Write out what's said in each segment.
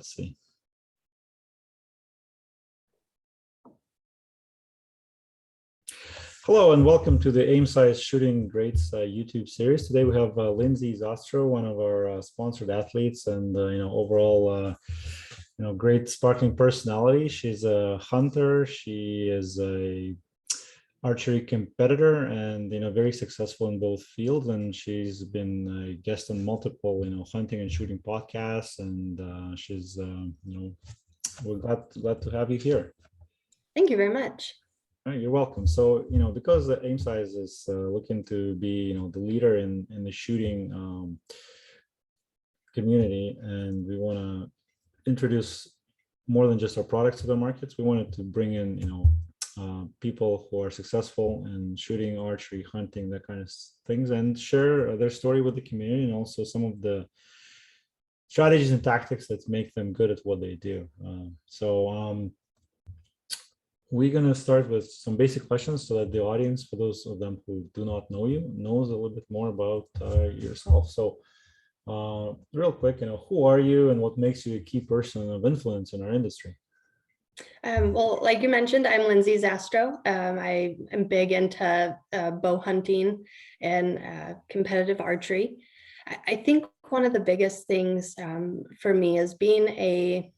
Let's see. Hello and welcome to the Aim Size Shooting Greats YouTube series. Today we have Lindsay Zastrow, one of our sponsored athletes, and overall great sparkling personality. She's a hunter. She is a archery competitor, and very successful in both fields. And she's been a guest on multiple hunting and shooting podcasts. And she's we're glad to have you here. Thank you very much. You're welcome. So, because the Aim Size is looking to be, the leader in the shooting community, and we want to introduce more than just our products to the markets. We wanted to bring in, people who are successful in shooting, archery, hunting, that kind of things, and share their story with the community, and also some of the strategies and tactics that make them good at what they do. We're going to start with some basic questions so that the audience, for those of them who do not know you, knows a little bit more about yourself. So real quick, who are you and what makes you a key person of influence in our industry? Well, like you mentioned, I'm Lindsay Zastrow. I am big into bow hunting and competitive archery. I think one of the biggest things for me is being a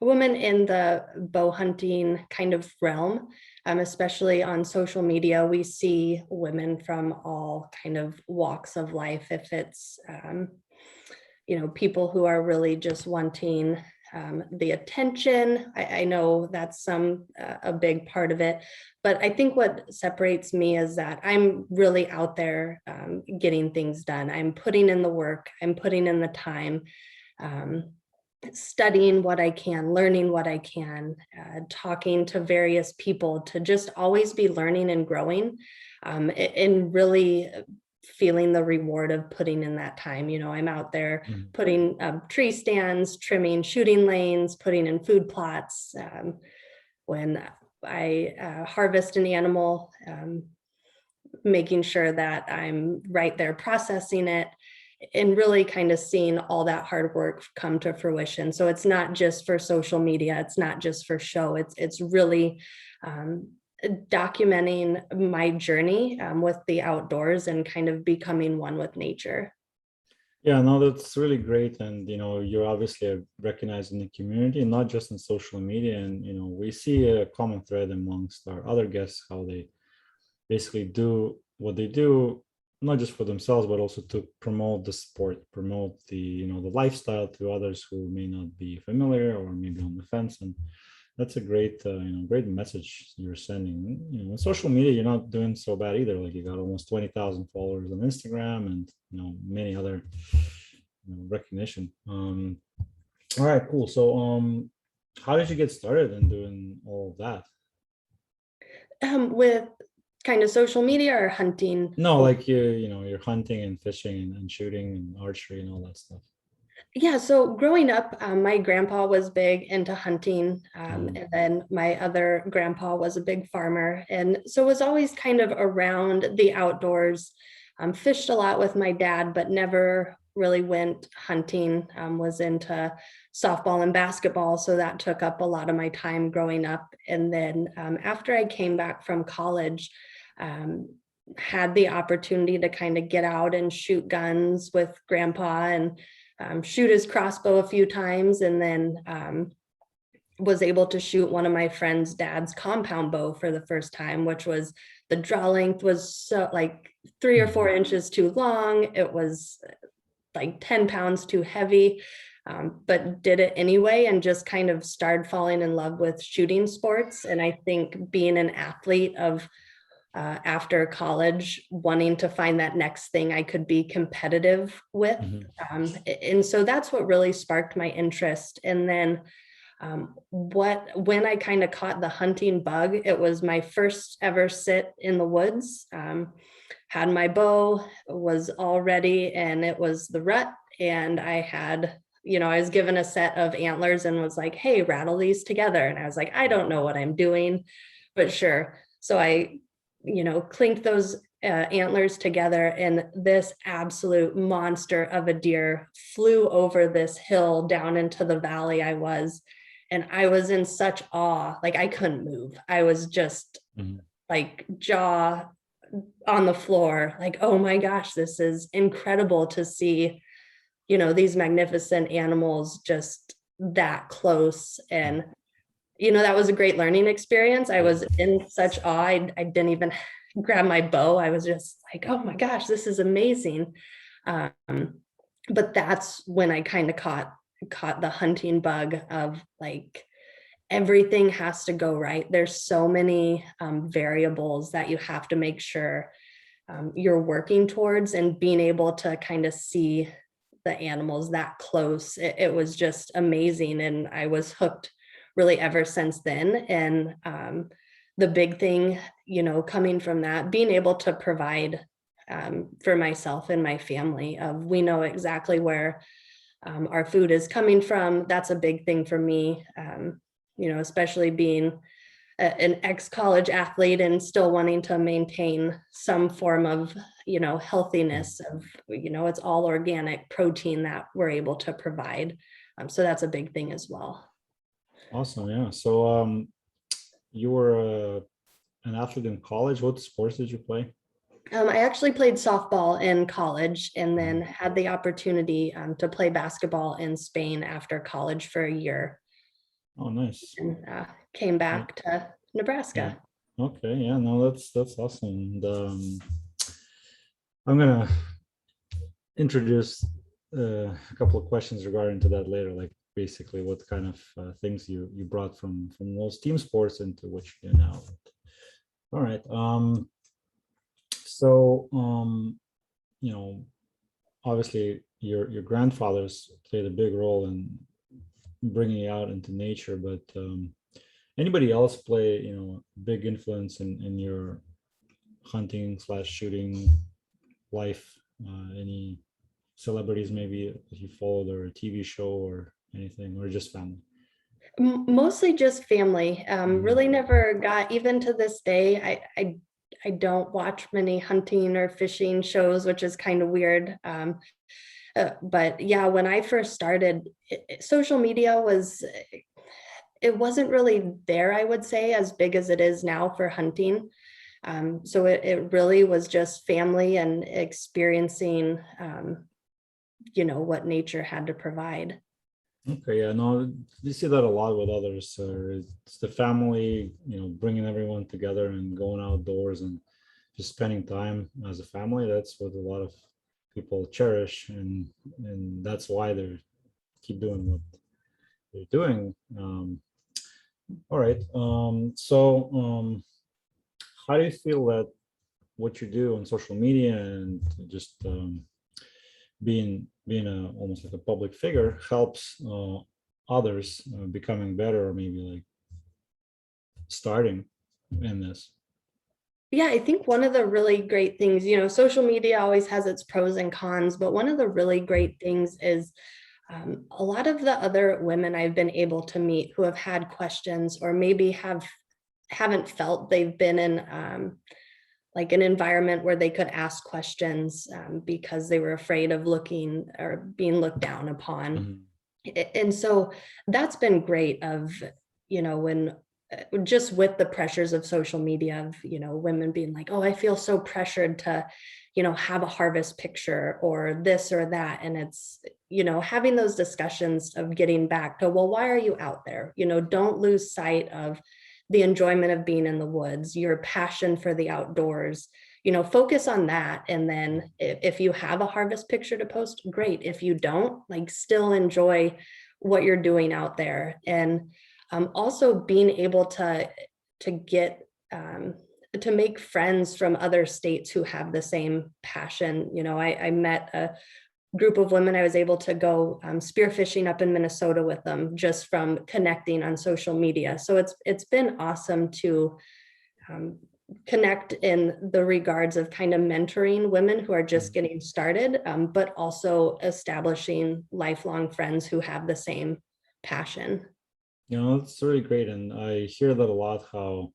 woman in the bow hunting kind of realm, especially on social media. We see women from all kind of walks of life. If it's, people who are really just wanting the attention. I know that's a big part of it, but I think what separates me is that I'm really out there getting things done. I'm putting in the work, I'm putting in the time, studying what I can, learning what I can, talking to various people to just always be learning and growing, and really feeling the reward of putting in that time. I'm out there putting tree stands, trimming shooting lanes, putting in food plots. When I harvest an animal, making sure that I'm right there processing it, and really kind of seeing all that hard work come to fruition. So it's not just for social media, it's not just for show, it's really documenting my journey with the outdoors and kind of becoming one with nature. Yeah, no, that's really great. And, you're obviously recognized in the community, not just in social media. And, we see a common thread amongst our other guests, how they basically do what they do, not just for themselves, but also to promote the sport, promote the, the lifestyle to others who may not be familiar or maybe on the fence. And that's a great, great message you're sending. On social media, you're not doing so bad either. Like, you got almost 20,000 followers on Instagram, and many other recognition. All right, cool. So, how did you get started in doing all of that? With kind of social media or hunting? No, like you're hunting and fishing and shooting and archery and all that stuff. Yeah, so growing up, my grandpa was big into hunting, and then my other grandpa was a big farmer, and so was always kind of around the outdoors. Fished a lot with my dad, but never really went hunting. Was into softball and basketball, so that took up a lot of my time growing up. And then after I came back from college, had the opportunity to kind of get out and shoot guns with grandpa and shoot his crossbow a few times, and then was able to shoot one of my friend's dad's compound bow for the first time, which was, the draw length was so like 3 or 4 inches too long. It was like 10 pounds too heavy, but did it anyway, and just kind of started falling in love with shooting sports. And I think being an athlete of after college, wanting to find that next thing I could be competitive with. And so that's what really sparked my interest. And then when I kind of caught the hunting bug, it was my first ever sit in the woods. Had my bow, was all ready, and it was the rut. And I had, I was given a set of antlers and was like, hey, rattle these together. And I was like, I don't know what I'm doing, but sure. So I clinked those antlers together, and this absolute monster of a deer flew over this hill down into the valley I was. And I was in such awe, like I couldn't move. I was just like jaw on the floor, like, oh my gosh, this is incredible to see, these magnificent animals just that close. And that was a great learning experience. I was in such awe. I didn't even grab my bow. I was just like, oh my gosh, this is amazing. But that's when I kind of caught the hunting bug of like, everything has to go right. There's so many variables that you have to make sure you're working towards, and being able to kind of see the animals that close. It was just amazing. And I was hooked really ever since then. And the big thing, coming from that, being able to provide for myself and my family, we know exactly where our food is coming from. That's a big thing for me, especially being an ex-college athlete and still wanting to maintain some form of, healthiness of, it's all organic protein that we're able to provide. So that's a big thing as well. Awesome. Yeah. So you were an athlete in college. What sports did you play? I actually played softball in college, and then had the opportunity to play basketball in Spain after college for a year. Oh, nice. And came back to Nebraska. Yeah. Okay. Yeah. No, that's awesome. And, I'm gonna introduce a couple of questions regarding to that later, like basically what kind of things you brought from those team sports into what you do now. All right. So obviously your grandfathers played a big role in bringing you out into nature, but anybody else play big influence in your hunting / shooting life? Any celebrities maybe that you followed, or a TV show or anything, or just family? Mostly just family. Really never got, even to this day, I don't watch many hunting or fishing shows, which is kind of weird. But yeah, when I first started, social media it wasn't really there, I would say, as big as it is now for hunting. So it really was just family and experiencing, what nature had to provide. Okay, yeah, no, you see that a lot with others. It's the family, bringing everyone together and going outdoors and just spending time as a family. That's what a lot of people cherish, and that's why they keep doing what they're doing. All right. How do you feel that what you do on social media and just being almost like a public figure helps others becoming better, or maybe like starting in this? Yeah, I think one of the really great things, social media always has its pros and cons, but one of the really great things is a lot of the other women I've been able to meet who have had questions, or maybe haven't felt they've been in like an environment where they could ask questions because they were afraid of looking or being looked down upon. And so that's been great of, when just with the pressures of social media of, women being like, oh, I feel so pressured to, have a harvest picture or this or that. And it's, having those discussions of getting back to, well, why are you out there? Don't lose sight of the enjoyment of being in the woods, your passion for the outdoors, focus on that. And then if you have a harvest picture to post, great. If you don't, like, still enjoy what you're doing out there. And also being able to get to make friends from other states who have the same passion. I met a group of women. I was able to go spearfishing up in Minnesota with them just from connecting on social media. So it's been awesome to connect in the regards of kind of mentoring women who are just getting started, but also establishing lifelong friends who have the same passion. It's really great, and I hear that a lot. How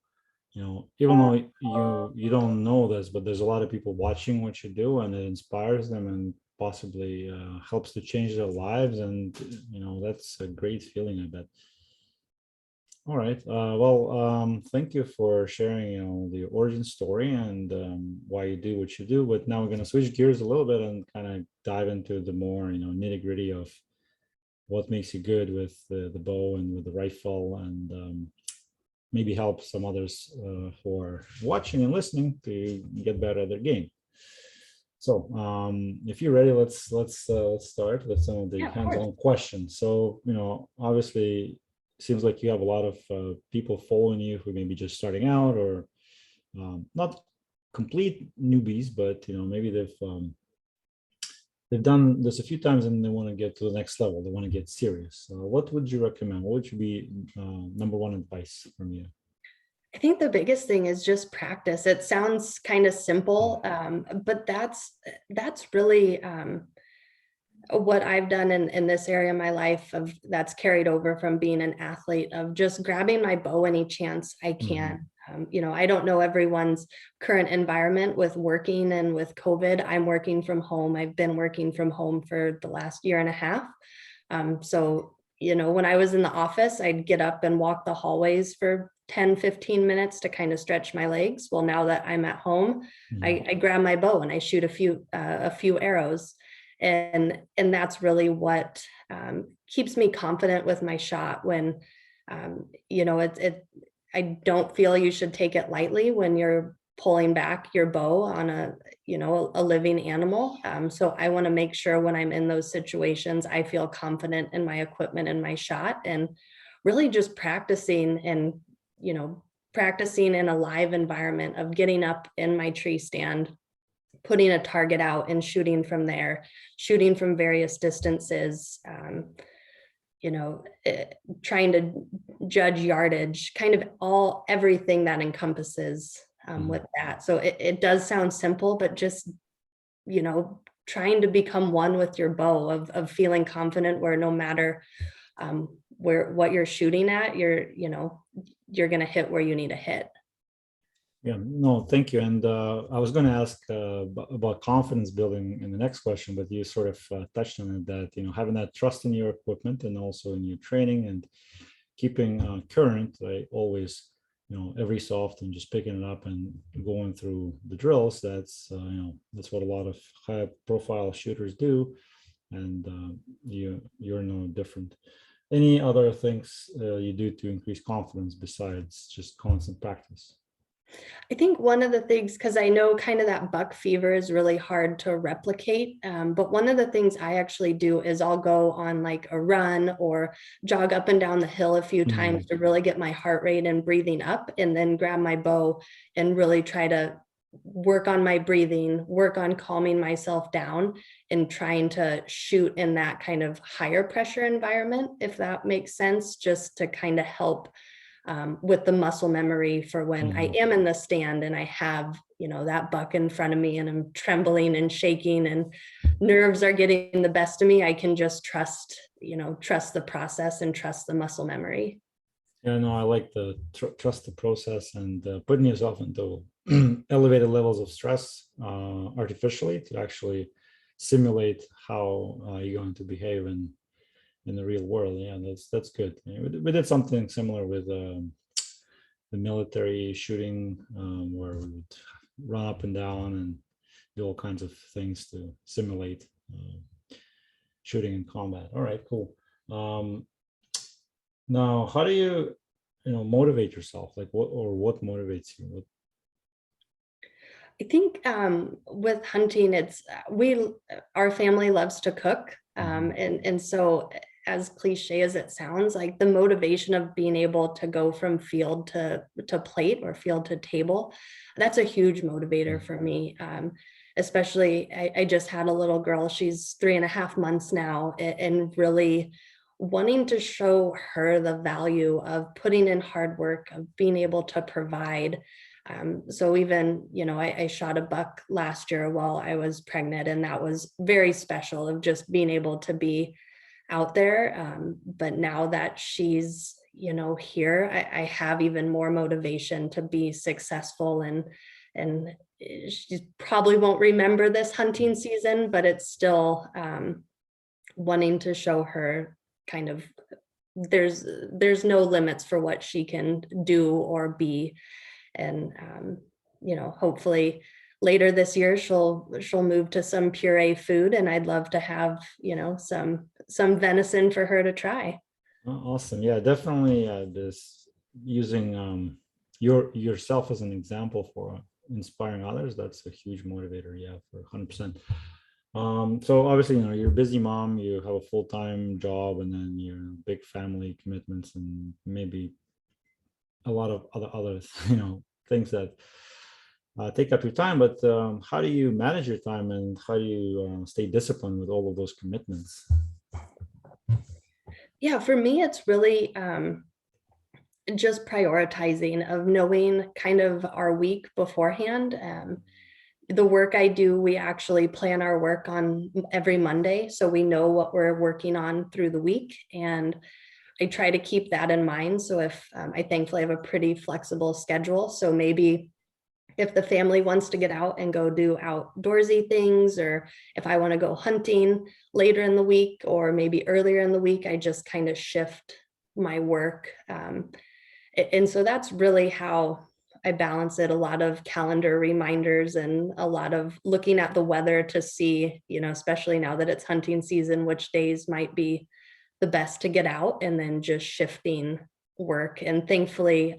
even though you don't know this, but there's a lot of people watching what you do, and it inspires them and possibly helps to change their lives. And that's a great feeling, I bet. All right. Thank you for sharing, the origin story and why you do what you do. But now we're going to switch gears a little bit and kind of dive into the more, nitty gritty of what makes you good with the bow and with the rifle, and maybe help some others who are watching and listening to get better at their game. So, if you're ready, let's start with some of the Yeah, of course. hands-on questions. So, obviously, seems like you have a lot of people following you who may be just starting out, or not complete newbies, but maybe they've done this a few times and they want to get to the next level. They want to get serious. What would you recommend? What would be number one advice from you? I think the biggest thing is just practice. It sounds kind of simple, but that's really what I've done in this area of my life, of that's carried over from being an athlete, of just grabbing my bow any chance I can. I don't know everyone's current environment with working and with COVID. I'm working from home. I've been working from home for the last year and a half. So, when I was in the office, I'd get up and walk the hallways for 10, 15 minutes to kind of stretch my legs. Well, now that I'm at home, I grab my bow and I shoot a few arrows. And that's really what keeps me confident with my shot when, I don't feel you should take it lightly when you're pulling back your bow on a living animal. So I want to make sure when I'm in those situations, I feel confident in my equipment and my shot, and really just practicing and, practicing in a live environment of getting up in my tree stand, putting a target out and shooting from there, shooting from various distances, trying to judge yardage, kind of everything that encompasses with that. So it does sound simple, but just, trying to become one with your bow, of feeling confident where no matter what you're shooting at, you're going to hit where you need to hit. Yeah, no, thank you. And I was going to ask about confidence building in the next question, but you sort of touched on it, that, having that trust in your equipment and also in your training and keeping current, right? Always, every so often just picking it up and going through the drills. That's what a lot of high profile shooters do. And you're no different. Any other things you do to increase confidence besides just constant practice? I think one of the things, because I know kind of that buck fever is really hard to replicate, but one of the things I actually do is I'll go on like a run or jog up and down the hill a few times to really get my heart rate and breathing up, and then grab my bow and really try to work on my breathing, work on calming myself down, and trying to shoot in that kind of higher pressure environment, if that makes sense, just to kind of help with the muscle memory for when I am in the stand and I have, that buck in front of me and I'm trembling and shaking and nerves are getting the best of me. I can just trust the process and trust the muscle memory. Yeah, no, I like the trust the process, and putting yourself into elevated levels of stress artificially to actually simulate how you're going to behave in the real world. Yeah, that's good. We did something similar with the military shooting, where we would run up and down and do all kinds of things to simulate shooting in combat. All right, cool. Now, how do you motivate yourself? Like what motivates you? I think with hunting, our family loves to cook. And so, as cliche as it sounds, like the motivation of being able to go from field to plate or field to table, that's a huge motivator for me. Especially, I just had a little girl, she's 3.5 months now, and really wanting to show her the value of putting in hard work, of being able to provide. So even, I shot a buck last year while I was pregnant, and that was very special, of just being able to be out there. But now that she's, here I have even more motivation to be successful, and she probably won't remember this hunting season, but it's still wanting to show her kind of there's no limits for what she can do or be. And hopefully later this year she'll move to some puree food, and I'd love to have some venison for her to try. Awesome. Yeah, definitely. This using yourself as an example for inspiring others. That's a huge motivator. Yeah, for 100%. So obviously, you're a busy mom. You have a full-time job, and then your big family commitments, and maybe a lot of other things that take up your time. But how do you manage your time, and how do you stay disciplined with all of those commitments? Yeah, for me, it's really just prioritizing, of knowing kind of our week beforehand. The work I do, we actually plan our work on every Monday, so we know what we're working on through the week. And I try to keep that in mind. So if I thankfully have a pretty flexible schedule. So maybe if the family wants to get out and go do outdoorsy things, or if I want to go hunting later in the week, or maybe earlier in the week, I just kind of shift my work. And so that's really how I balance it. A lot of calendar reminders and a lot of looking at the weather to see, especially now that it's hunting season, which days might be the best to get out, and then just shifting work. And thankfully,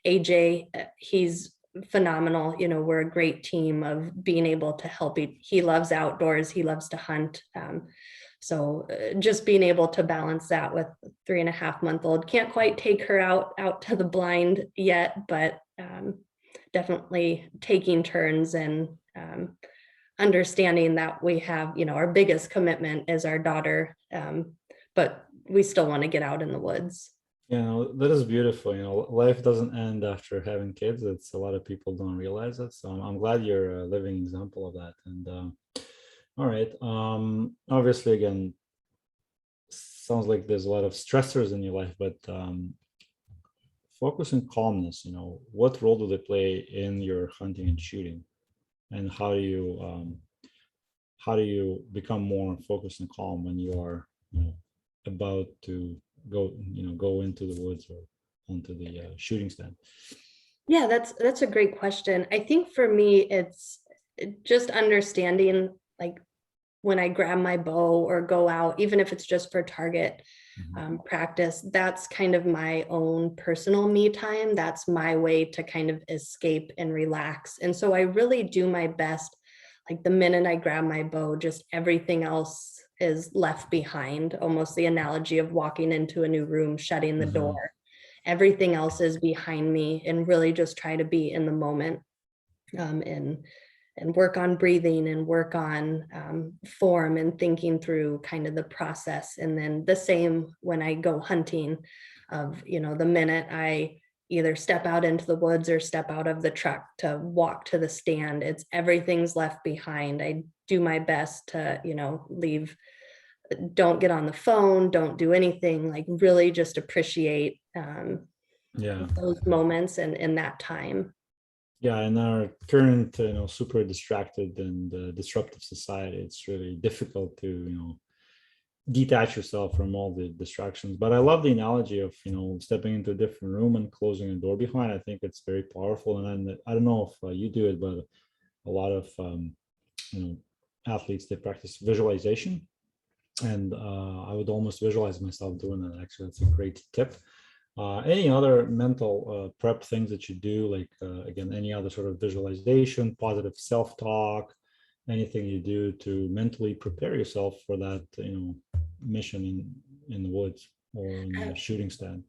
AJ, he's phenomenal. We're a great team of being able to help. He loves outdoors. He loves to hunt. So just being able to balance that with 3.5-month-old. Can't quite take her out to the blind yet, but definitely taking turns, and understanding that we have, our biggest commitment is our daughter, but we still want to get out in the woods. That is beautiful. Life doesn't end after having kids. It's a lot of people don't realize it. So I'm glad you're a living example of that. And all right. Obviously, again, sounds like there's a lot of stressors in your life, but focus on calmness. What role do they play in your hunting and shooting, and how do you become more focused and calm when you are about to go into the woods or onto the shooting stand? Yeah, that's a great question. I think for me, it's just understanding, like, when I grab my bow or go out, even if it's just for target practice, that's kind of my own personal me time. That's my way to kind of escape and relax. And so I really do my best. Like, the minute I grab my bow, just everything else is left behind. Almost the analogy of walking into a new room, shutting the door. Everything else is behind me, and really just try to be in the moment, and work on breathing, and work on form, and thinking through kind of the process. And then the same when I go hunting, of, the minute I either step out into the woods or step out of the truck to walk to the stand, it's everything's left behind. I do my best to, leave, don't get on the phone, don't do anything, like really just appreciate those moments and in that time. Yeah, in our current super distracted and disruptive society, it's really difficult to detach yourself from all the distractions. But I love the analogy of stepping into a different room and closing a door behind. I think it's very powerful. And then, I don't know if you do it, but a lot of athletes, they practice visualization, and I would almost visualize myself doing that. Actually, that's a great tip. Any other mental prep things that you do, like again, any other sort of visualization, positive self-talk, anything you do to mentally prepare yourself for that mission in the woods or in the shooting stand?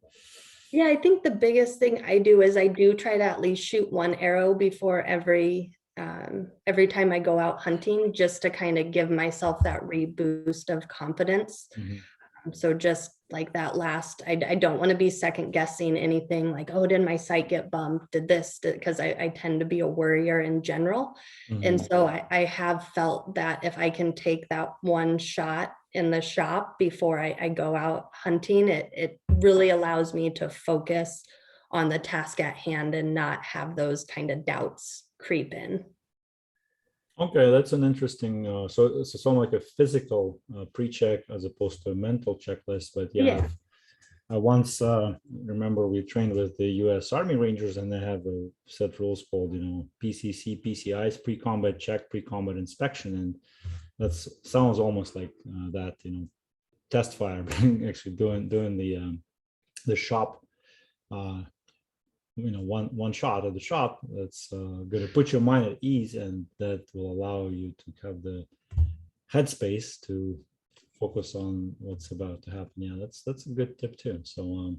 Yeah, I think the biggest thing I do is I do try to at least shoot one arrow before every time I go out hunting, just to kind of give myself that reboost of confidence. So just like that last, I don't want to be second guessing anything, like, oh, did my sight get bumped? Did this? Because I tend to be a worrier in general. And so I have felt that if I can take that one shot in the shop before I go out hunting, it really allows me to focus on the task at hand and not have those kind of doubts creep in. Okay, that's an interesting. So it's sort of like a physical pre-check as opposed to a mental checklist. But yeah, Yeah. I once remember we trained with the U.S. Army Rangers, and they have a set rules called, PCC, PCIs, pre-combat check, pre-combat inspection, and that sounds almost like that. Test fire, actually doing the shop. One shot at the shop that's going to put your mind at ease, and that will allow you to have the headspace to focus on what's about to happen. Yeah, that's a good tip too. So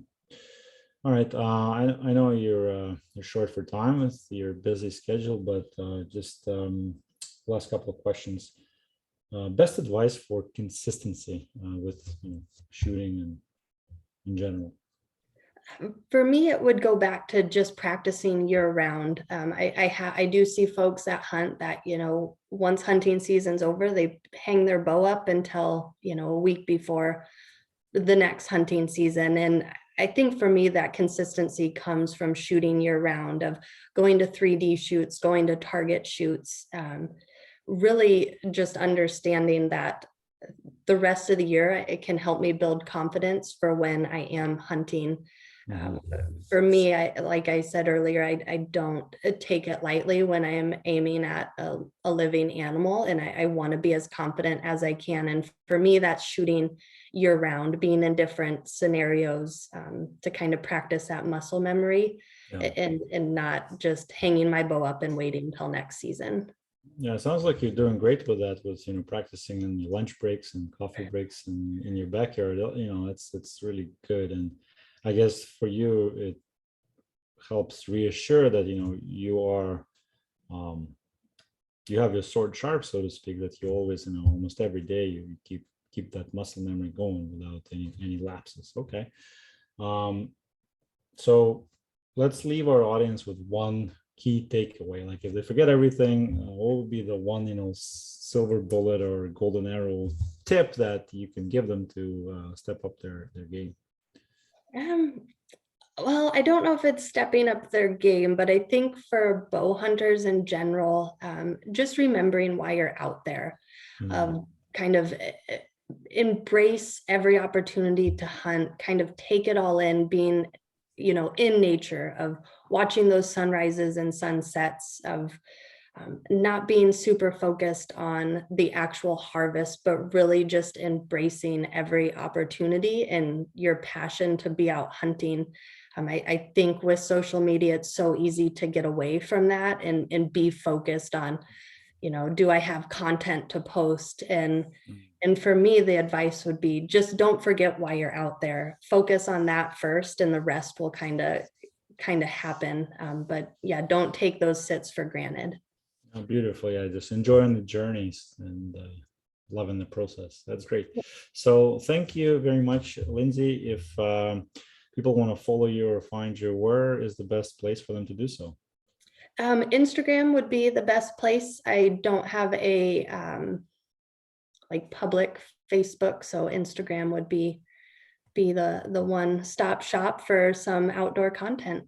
all right, I know you're short for time with your busy schedule, but just last couple of questions. Best advice for consistency with shooting and in general. For me, it would go back to just practicing year round. I do see folks that hunt that, once hunting season's over, they hang their bow up until, a week before the next hunting season. And I think for me, that consistency comes from shooting year round, of going to 3D shoots, going to target shoots, really just understanding that the rest of the year, it can help me build confidence for when I am hunting. For me, like I said earlier, I don't take it lightly when I am aiming at a living animal, and I want to be as confident as I can. And for me, that's shooting year round, being in different scenarios to kind of practice that muscle memory, Yeah. and not just hanging my bow up and waiting until next season. Yeah, it sounds like you're doing great with that, with practicing in your lunch breaks and coffee breaks and in your backyard. It's really good. And I guess for you, it helps reassure that you are you have your sword sharp, so to speak, that you always, almost every day you keep that muscle memory going without any lapses. Okay. So let's leave our audience with one key takeaway. Like if they forget everything, what would be the one, silver bullet or golden arrow tip that you can give them to step up their game? Well, I don't know if it's stepping up their game, but I think for bow hunters in general, just remembering why you're out there, kind of embrace every opportunity to hunt, kind of take it all in, being, in nature, of watching those sunrises and sunsets, of not being super focused on the actual harvest, but really just embracing every opportunity and your passion to be out hunting. I think with social media, it's so easy to get away from that and be focused on, do I have content to post? And for me, the advice would be just don't forget why you're out there. Focus on that first, and the rest will kind of happen. But yeah, don't take those sits for granted. Oh, beautiful. Yeah, just enjoying the journeys and loving the process. That's great. So thank you very much, Lindsay. If people want to follow you or find you, where is the best place for them to do so? Instagram would be the best place. I don't have a like public Facebook, so Instagram would be the one-stop shop for some outdoor content.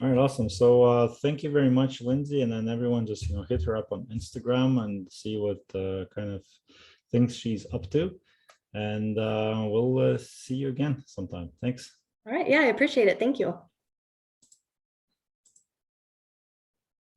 All right, awesome. So thank you very much, Lindsay. And then everyone just, hit her up on Instagram and see what kind of things she's up to. And we'll see you again sometime. Thanks. All right. Yeah, I appreciate it. Thank you.